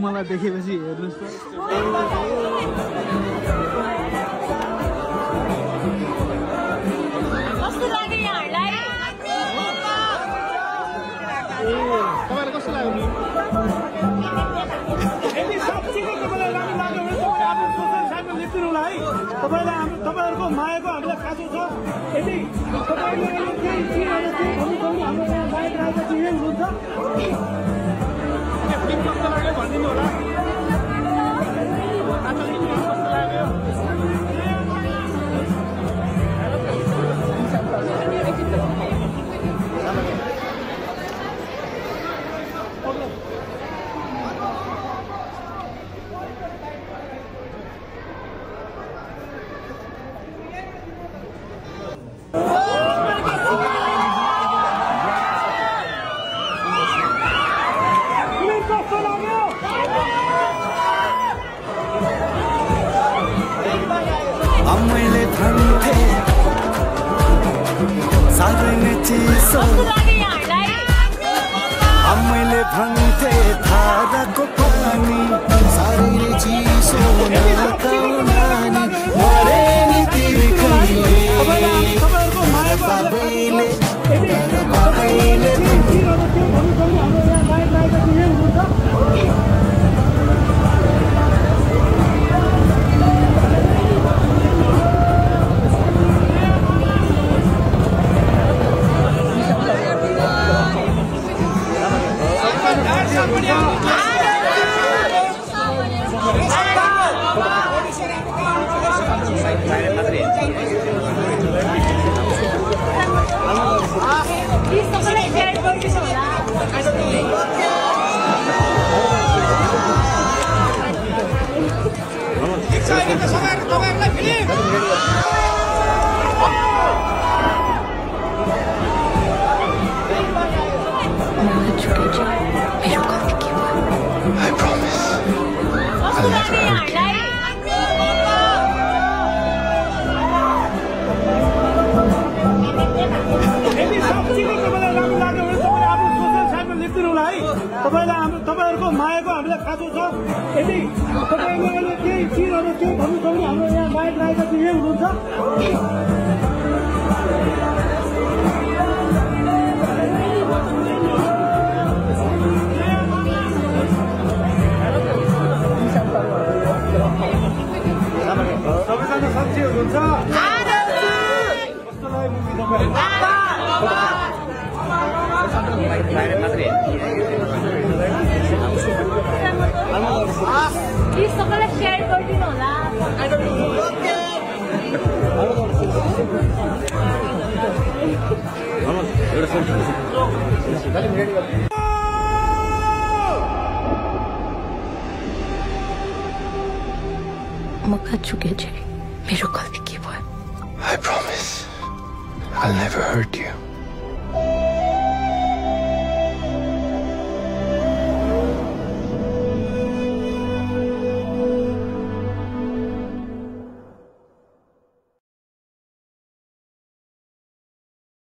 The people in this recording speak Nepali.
मलाई देखेपछि हेर्नुस् त कस्तो लाग्यो यहाँहरुलाई तपाईलाई कस्तो लाग्यो नि यदि साँच्चै तपाईलाई राम्रो लाग्यो भने तपाईले आफ्नो सोशल साइटमा लेख्दिनु होला है तपाईहरुको मायाको हामीलाई खाँचो छ यदि तपाईले केही चिजहरु केही भन्नु हाम्रो यहाँ बाइक राखेको चाहिँ यही हुन्छ कस्तो लाग्यो भनिदिनु होला मैले भन्थे साह्रै नै चिसो मैले भन्थे धाराको पानी साह्रै नै चिसो नानी मरे नि तिर्खैले बाबैले I promise I'll never hurt you. यदि साँच्चै तपाईलाई राम्रो लाग्यो भने तपाईले आफ्नो सोशल साइटमा लेख्दिनु होला है तपाईहरुको मायाको हामीलाई खाँचो छ यदि तपाईले केही चिजहरु केही भन्नु छ भने हाम्रो यहाँ बाइक राखेको चाहिँ यही हुनुहुन्छ सबैजना साक्षी हुनुहुन्छ कस्तो लाग्यो मुभी प्लिज सबैलाई शेयर गरिदिनु होला म कहाँ चुके मेरो गल्ती के भयो I promise I'll never hurt you.